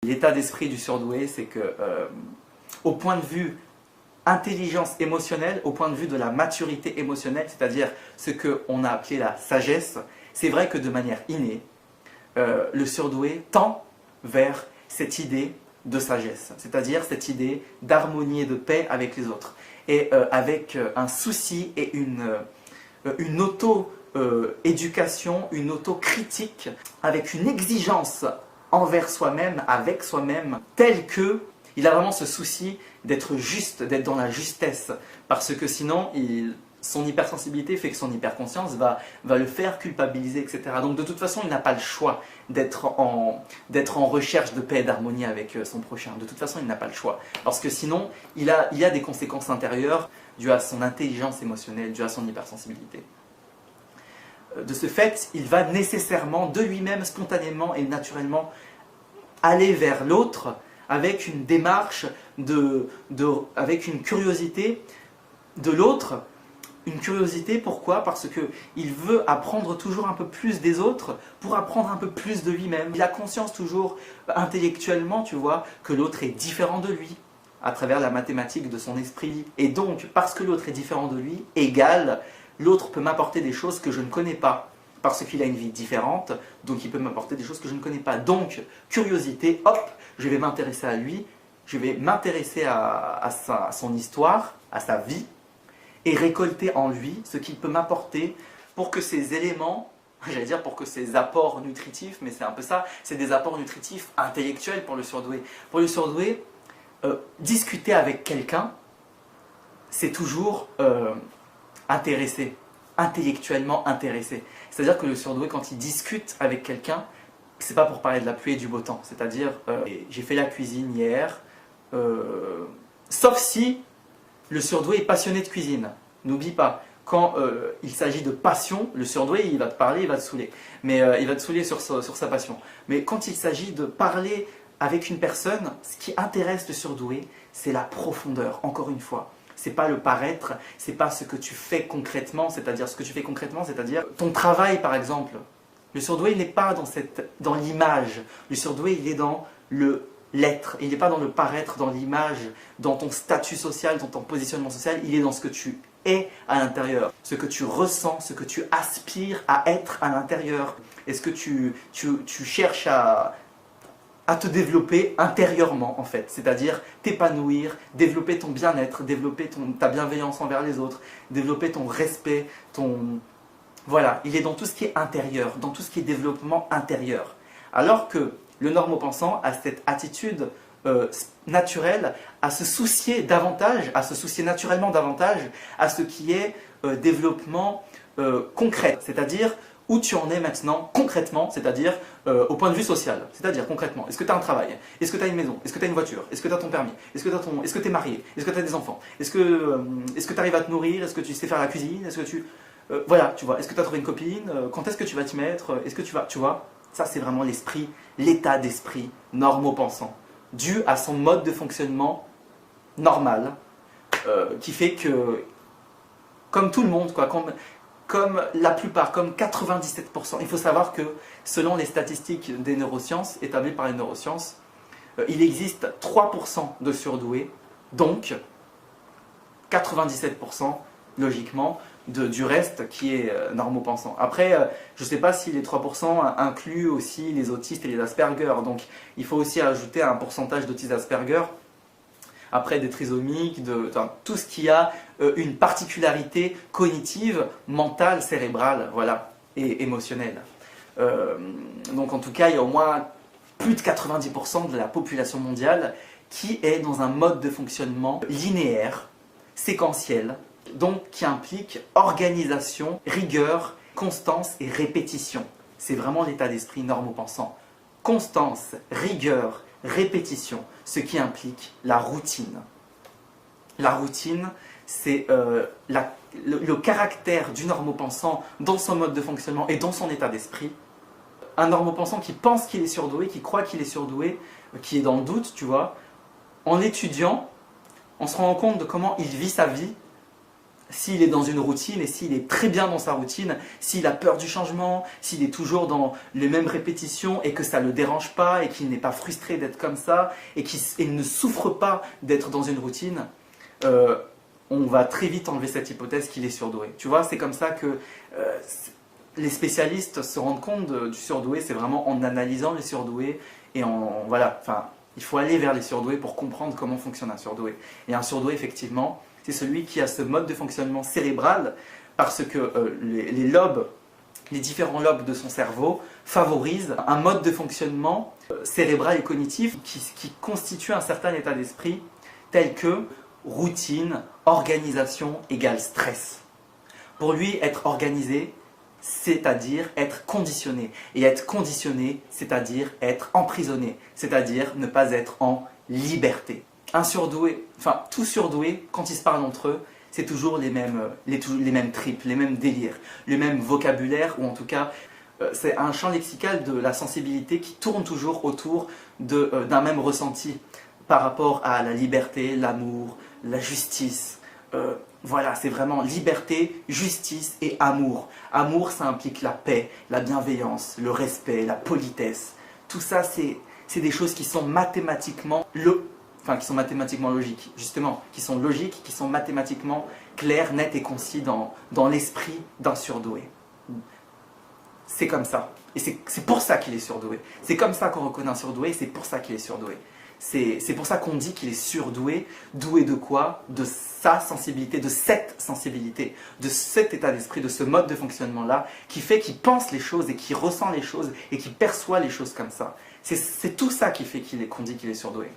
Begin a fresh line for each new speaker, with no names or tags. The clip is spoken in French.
L'état d'esprit du surdoué, c'est que, au point de vue intelligence émotionnelle, au point de vue de la maturité émotionnelle, c'est-à-dire ce qu'on a appelé la sagesse, c'est vrai que de manière innée, le surdoué tend vers cette idée de sagesse, c'est-à-dire cette idée d'harmonie et de paix avec les autres, et avec un souci et une auto-éducation, une auto-critique, avec une exigence envers soi-même, avec soi-même, telle que il a vraiment ce souci d'être juste, d'être dans la justesse, parce que sinon, son hypersensibilité fait que son hyperconscience va le faire culpabiliser, etc. Donc de toute façon, il n'a pas le choix d'être en recherche de paix et d'harmonie avec son prochain. De toute façon, il n'a pas le choix, parce que sinon, il a des conséquences intérieures dues à son intelligence émotionnelle, dues à son hypersensibilité. De ce fait, il va nécessairement, de lui-même, spontanément et naturellement, aller vers l'autre avec une démarche, avec une curiosité de l'autre. Une curiosité, pourquoi? Parce qu'il veut apprendre toujours un peu plus des autres pour apprendre un peu plus de lui-même. Il a conscience toujours intellectuellement, tu vois, que l'autre est différent de lui à travers la mathématique de son esprit. Et donc, parce que l'autre est différent de lui, égal, l'autre peut m'apporter des choses que je ne connais pas. Parce qu'il a une vie différente, donc il peut m'apporter des choses que je ne connais pas. Donc, curiosité, hop, je vais m'intéresser à lui, je vais m'intéresser à son histoire, à sa vie, et récolter en lui ce qu'il peut m'apporter pour que ces éléments, j'allais dire pour que ces apports nutritifs, mais c'est un peu ça, c'est des apports nutritifs intellectuels pour le surdoué. Pour le surdoué, discuter avec quelqu'un, c'est toujours intéressé, intellectuellement intéressé. C'est-à-dire que le surdoué, quand il discute avec quelqu'un, c'est pas pour parler de la pluie et du beau temps. C'est-à-dire, j'ai fait la cuisine hier, sauf si le surdoué est passionné de cuisine. N'oublie pas, quand il s'agit de passion, le surdoué, il va te parler, il va te saouler. Mais il va te saouler sur sa passion. Mais quand il s'agit de parler avec une personne, ce qui intéresse le surdoué, c'est la profondeur, encore une fois. C'est pas le paraître, c'est pas ce que tu fais concrètement, c'est-à-dire ton travail par exemple. Le surdoué, il n'est pas dans l'image. Le surdoué, il est dans l'être. Il n'est pas dans le paraître, dans l'image, dans ton statut social, dans ton positionnement social. Il est dans ce que tu es à l'intérieur, ce que tu ressens, ce que tu aspires à être à l'intérieur. Est-ce que tu cherches à te développer intérieurement en fait, c'est-à-dire t'épanouir, développer ton bien-être, développer ta bienveillance envers les autres, développer ton respect, Voilà, il est dans tout ce qui est intérieur, dans tout ce qui est développement intérieur. Alors que le normopensant a cette attitude naturelle à se soucier davantage, à se soucier naturellement davantage à ce qui est développement concret, c'est-à-dire où tu en es maintenant concrètement, c'est-à-dire au point de vue social, c'est-à-dire concrètement, est-ce que tu as un travail, est-ce que tu as une maison, est-ce que tu as une voiture, est-ce que tu as ton permis, est-ce que tu es marié, est-ce que tu as des enfants, est-ce que tu arrives à te nourrir, est-ce que tu sais faire la cuisine, est-ce que tu... voilà, tu vois, est-ce que tu as trouvé une copine, quand est-ce que tu vas t'y mettre, est-ce que tu vas, tu vois, ça c'est vraiment l'esprit, l'état d'esprit normopensant, dû à son mode de fonctionnement normal, qui fait que, comme tout le monde, quoi, comme la plupart, comme 97%, il faut savoir que selon les statistiques des neurosciences, établies par les neurosciences, il existe 3% de surdoués, donc 97% logiquement du reste qui est normopensant. Après, je ne sais pas si les 3% incluent aussi les autistes et les Asperger, donc il faut aussi ajouter un pourcentage d'autistes Asperger, après des trisomiques, tout ce qui a une particularité cognitive, mentale, cérébrale, voilà, et émotionnelle. Donc en tout cas, il y a au moins plus de 90% de la population mondiale qui est dans un mode de fonctionnement linéaire, séquentiel, donc qui implique organisation, rigueur, constance et répétition. C'est vraiment l'état d'esprit normopensant. Constance, rigueur, répétition, ce qui implique la routine. La routine, c'est le caractère du normopensant dans son mode de fonctionnement et dans son état d'esprit. Un normopensant qui pense qu'il est surdoué, qui croit qu'il est surdoué, qui est dans le doute, tu vois, en étudiant, on se rend compte de comment il vit sa vie. s'il est dans une routine et s'il est très bien dans sa routine, s'il a peur du changement, s'il est toujours dans les mêmes répétitions et que ça ne le dérange pas et qu'il n'est pas frustré d'être comme ça et qu'il ne souffre pas d'être dans une routine, on va très vite enlever cette hypothèse qu'il est surdoué. Tu vois, c'est comme ça que les spécialistes se rendent compte du surdoué, c'est vraiment en analysant les surdoués et voilà, enfin, il faut aller vers les surdoués pour comprendre comment fonctionne un surdoué. Et un surdoué, effectivement, c'est celui qui a ce mode de fonctionnement cérébral parce que les différents lobes de son cerveau favorisent un mode de fonctionnement cérébral et cognitif qui constitue un certain état d'esprit tel que routine, organisation égale stress. Pour lui, être organisé, c'est-à-dire être conditionné. Et être conditionné, c'est-à-dire être emprisonné, c'est-à-dire ne pas être en liberté. Un surdoué, enfin tout surdoué, quand ils se parlent entre eux, c'est toujours les mêmes tripes, les mêmes délires, le même vocabulaire, ou en tout cas, c'est un champ lexical de la sensibilité qui tourne toujours autour d'un même ressenti par rapport à la liberté, l'amour, la justice. Voilà, c'est vraiment liberté, justice et amour. Amour, ça implique la paix, la bienveillance, le respect, la politesse. Tout ça, c'est des choses qui sont mathématiquement logiques, justement, qui sont logiques, qui sont mathématiquement claires, nettes et concis dans l'esprit d'un surdoué. C'est comme ça. Et c'est pour ça qu'il est surdoué. C'est comme ça qu'on reconnaît un surdoué et c'est pour ça qu'il est surdoué. C'est pour ça qu'on dit qu'il est surdoué. Doué de quoi? De sa sensibilité, de cet état d'esprit, de ce mode de fonctionnement-là, qui fait qu'il pense les choses et qu'il ressent les choses et qu'il perçoit les choses comme ça. C'est tout ça qui fait qu'on dit qu'il est surdoué.